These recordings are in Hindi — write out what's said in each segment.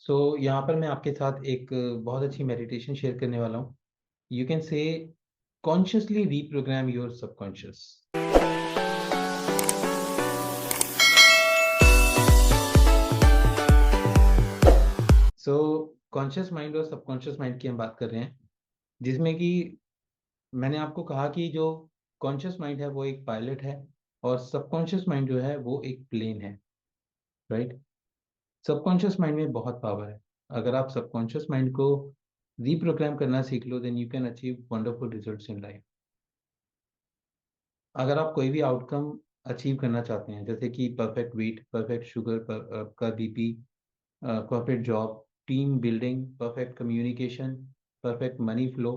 यहाँ पर मैं आपके साथ एक बहुत अच्छी मेडिटेशन शेयर करने वाला हूँ। You can say consciously reprogram your subconscious. Conscious mind और सबकॉन्शियस माइंड की हम बात कर रहे हैं, जिसमें कि मैंने आपको कहा कि जो कॉन्शियस माइंड है वो एक पायलट है और सबकॉन्शियस माइंड जो है वो एक प्लेन है। राइट। सबकॉन्शियस माइंड में बहुत पावर है। अगर आप सबकॉन्शियस माइंड को रीप्रोग्राम करना सीख लो, then you can achieve wonderful results in life. अगर आप कोई भी आउटकम अचीव करना चाहते हैं, जैसे कि परफेक्ट वेट, परफेक्ट शुगर, का BP, perfect job, team building, perfect communication, perfect money flow,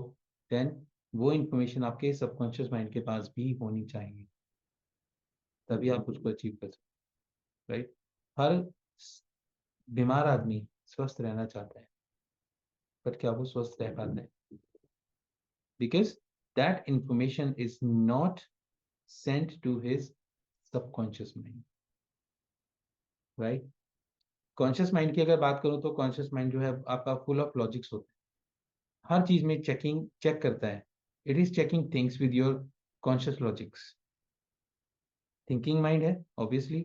then वो इंफॉर्मेशन आपके सबकॉन्शियस माइंड के पास भी होनी चाहिए, तभी आप उसको अचीव कर सकते। राइट। हर स- बीमार आदमी स्वस्थ रहना चाहता है, पर क्या वो स्वस्थ रह पाता है? Because that information is not sent to his subconscious mind. Right. Conscious mind की अगर बात करूं तो कॉन्शियस माइंड जो है आपका फुल ऑफ लॉजिक्स होता है, हर चीज में चेक करता है। It is checking things with your conscious logics. Thinking mind है ऑब्वियसली,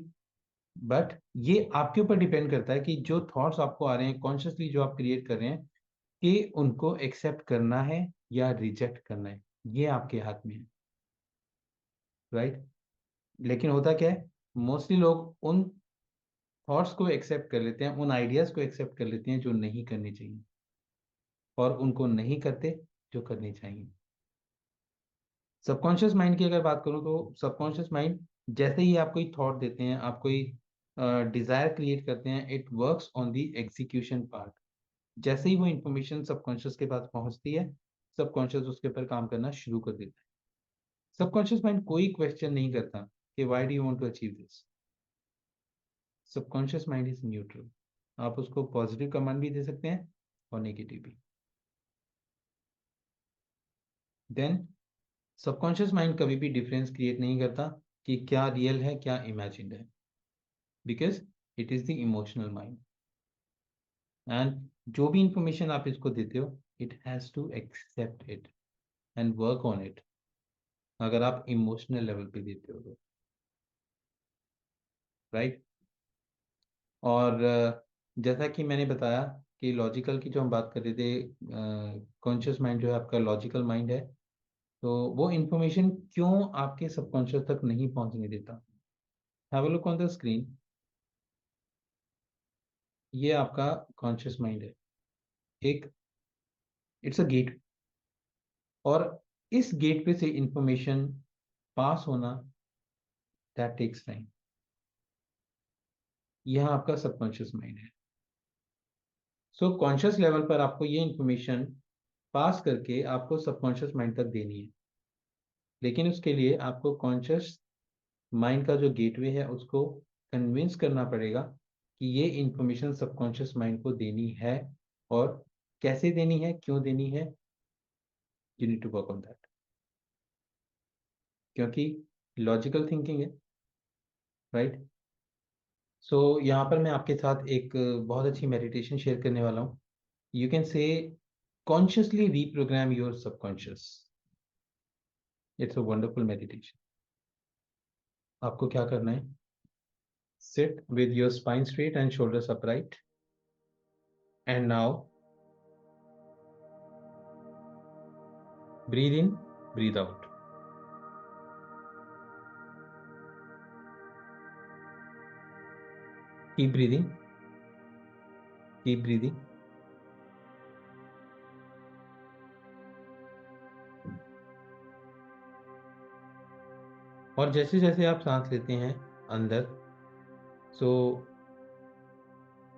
बट ये आपके ऊपर डिपेंड करता है कि जो थॉट्स आपको आ रहे हैं कॉन्शियसली, जो आप क्रिएट कर रहे हैं, कि उनको एक्सेप्ट करना है या रिजेक्ट करना है, ये आपके हाथ में है। राइट। लेकिन होता क्या है, मोस्टली लोग उन थॉट्स को एक्सेप्ट कर लेते हैं, उन आइडियाज को एक्सेप्ट कर लेते हैं जो नहीं करने चाहिए, और उनको नहीं करते जो करने चाहिए। सबकॉन्शियस माइंड की अगर बात करूं तो सबकॉन्शियस माइंड जैसे ही आप कोई थॉट देते हैं, आप कोई डिजायर क्रिएट करते हैं, it works on the execution part. जैसे ही वो इंफॉर्मेशन सबकॉन्शियस के पास पहुंचती है, सबकॉन्शियस उसके ऊपर काम करना शुरू कर देता है। सबकॉन्शियस माइंड कोई क्वेश्चन नहीं करता कि why do you want to achieve this. Subconscious mind is neutral. आप उसको पॉजिटिव कमांड भी दे सकते हैं और नेगेटिव भी। देन सबकॉन्शियस माइंड कभी भी डिफरेंस क्रिएट नहीं करता कि क्या रियल है क्या इमेजिन्ड है, because it is the emotional mind. And जो भी इंफॉर्मेशन आप इसको देते हो, it has to accept it and work on it, अगर आप इमोशनल लेवल पे देते हो तो। राइट। और जैसा कि मैंने बताया कि लॉजिकल की जो हम बात कर रहे थे, कॉन्शियस माइंड जो है आपका लॉजिकल माइंड है, तो वो इंफॉर्मेशन क्यों आपके सबकॉन्शियस तक नहीं पहुंचने देता? Have a look on the screen. ये आपका कॉन्शियस माइंड है, एक, इट्स अ गेट, और इस गेट पे से इंफॉर्मेशन पास होना, दैट टेक्स टाइम। यह आपका सबकॉन्शियस माइंड है। कॉन्शियस लेवल पर आपको ये इंफॉर्मेशन पास करके आपको सबकॉन्शियस माइंड तक देनी है, लेकिन उसके लिए आपको कॉन्शियस माइंड का जो गेटवे है उसको कन्विंस करना पड़ेगा कि ये इंफॉर्मेशन सबकॉन्शियस माइंड को देनी है, और कैसे देनी है, क्यों देनी है, you need to work on that, क्योंकि लॉजिकल थिंकिंग है। राइट। यहाँ पर मैं आपके साथ एक बहुत अच्छी मेडिटेशन शेयर करने वाला हूँ। You can say consciously reprogram your subconscious. It's a wonderful meditation. आपको क्या करना है? Sit with your spine straight and shoulders upright, and now breathe in, breathe out. Keep breathing, keep breathing. और जैसे जैसे आप सांस लेते हैं अंदर, सो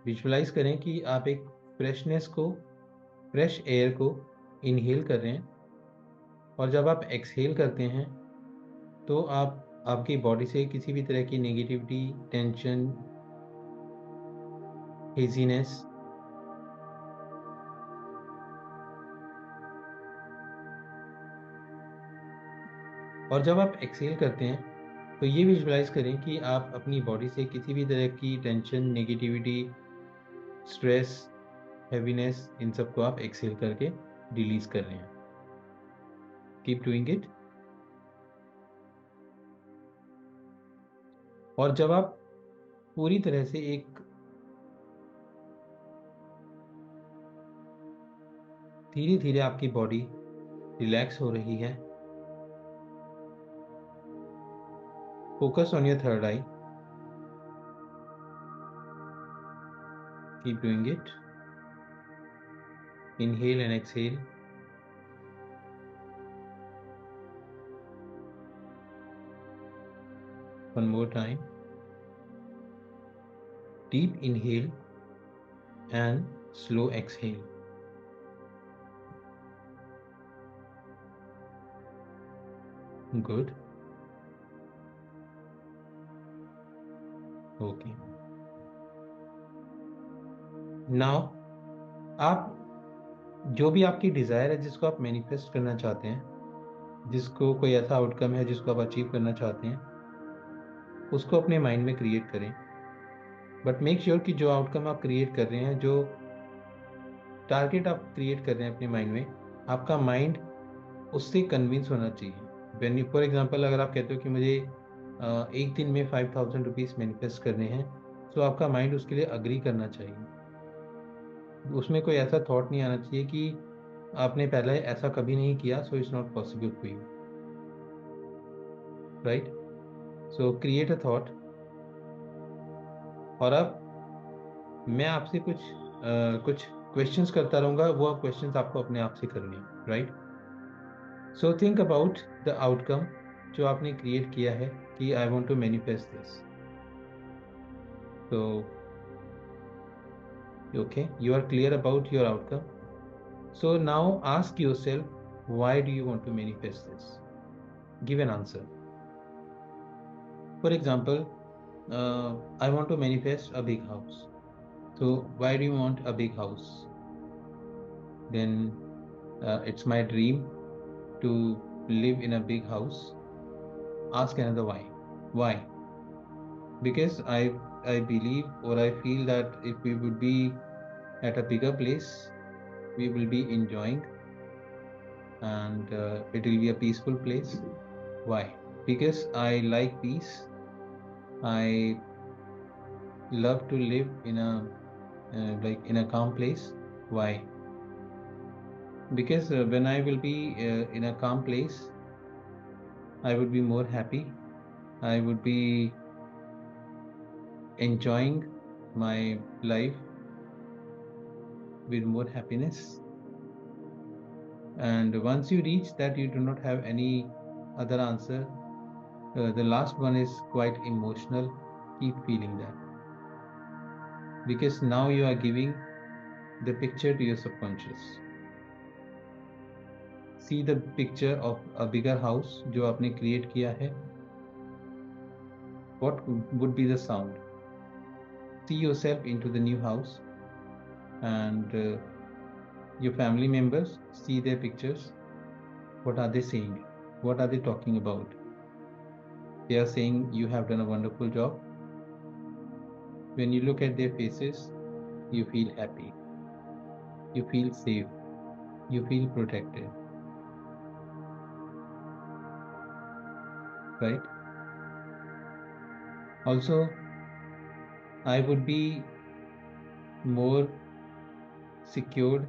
विजुलाइज करें कि आप एक फ्रेशनेस को, फ्रेश एयर को इनहेल कर रहे हैं, और जब आप एक्सहेल करते हैं तो आप आपकी बॉडी से किसी भी तरह की नेगेटिविटी, टेंशन, हेजीनेस, और जब आप एक्सहेल करते हैं तो ये विजुलाइज करें कि आप अपनी बॉडी से किसी भी तरह की टेंशन, नेगेटिविटी, स्ट्रेस, हैवीनेस, इन सबको आप एक्सेल करके रिलीज कर रहे हैं. Keep doing it. और जब आप पूरी तरह से एक धीरे धीरे आपकी बॉडी रिलैक्स हो रही है, focus on your third I. Keep doing it. Inhale and exhale. One more time. Deep inhale and slow exhale. Good. Okay. Now, आप जो भी आपकी डिजायर है, जिसको आप मैनिफेस्ट करना चाहते हैं, जिसको कोई ऐसा आउटकम है जिसको आप अचीव करना चाहते हैं, उसको अपने माइंड में क्रिएट करें. बट मेक श्योर कि जो आउटकम आप क्रिएट कर रहे हैं, जो टारगेट आप क्रिएट कर रहे हैं अपने माइंड में, आपका माइंड उससे कन्विंस होना चाहिए. वेन यू, फॉर एग्जाम्पल, अगर आप कहते हो कि मुझे एक दिन में 5,000 रुपीज़ मैनिफेस्ट करने हैं, तो आपका माइंड उसके लिए अग्री करना चाहिए. उसमें कोई ऐसा थॉट नहीं आना चाहिए कि आपने पहले ऐसा कभी नहीं किया, so it's not possible for you. Right. So create a thought. और अब मैं आपसे कुछ क्वेश्चंस करता रहूँगा, वो क्वेश्चंस आपको अपने आप से करने हैं. Right. So think about the outcome जो आपने क्रिएट किया है कि I want to manifest this. तो okay, you are clear about your outcome. So now ask yourself, why do you want to manifest this? Give an answer. For example, I want to manifest a big house. So why do you want a big house? Then it's my dream to live in a big house. Ask another why. Why? Because I believe, or I feel that if we would be at a bigger place, we will be enjoying, and it will be a peaceful place. Why? Because I like peace. I love to live in a in a calm place. Why? Because when I will be in a calm place, I would be more happy. I would be enjoying my life with more happiness. And once you reach that, you do not have any other answer. The last one is quite emotional. Keep feeling that, because now you are giving the picture to your subconscious. See the picture of a bigger house जो आपने create किया है. What would be the sound? See yourself into the new house, and your family members see their pictures. What are they saying? What are they talking about? They are saying you have done a wonderful job. When you look at their faces, you feel happy. You feel safe. You feel protected. Right? Also, I would be more secured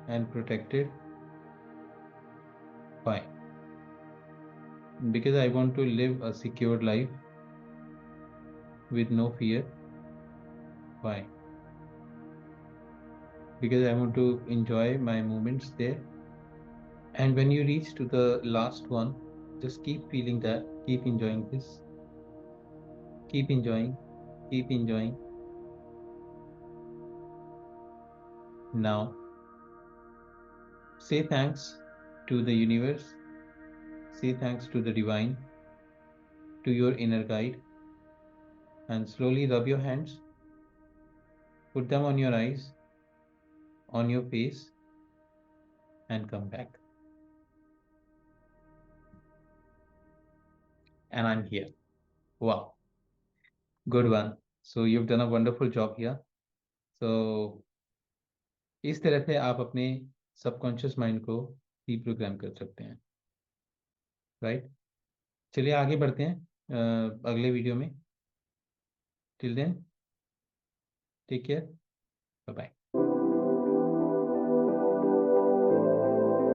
and protected. Why? Because I want to live a secured life with no fear. Why? Because I want to enjoy my moments there. And when you reach to the last one, just keep feeling that, keep enjoying this, keep enjoying, keep enjoying. Now, say thanks to the universe, say thanks to the divine, to your inner guide, and slowly rub your hands, put them on your eyes, on your face, and come back. And I'm here. Wow, good one. So you've done a wonderful job here. So इस तरह से आप अपने सबकॉन्शियस माइंड को रीप्रोग्राम कर सकते हैं, राइट। चलिए आगे बढ़ते हैं अगले वीडियो में। Till then, take care, bye bye.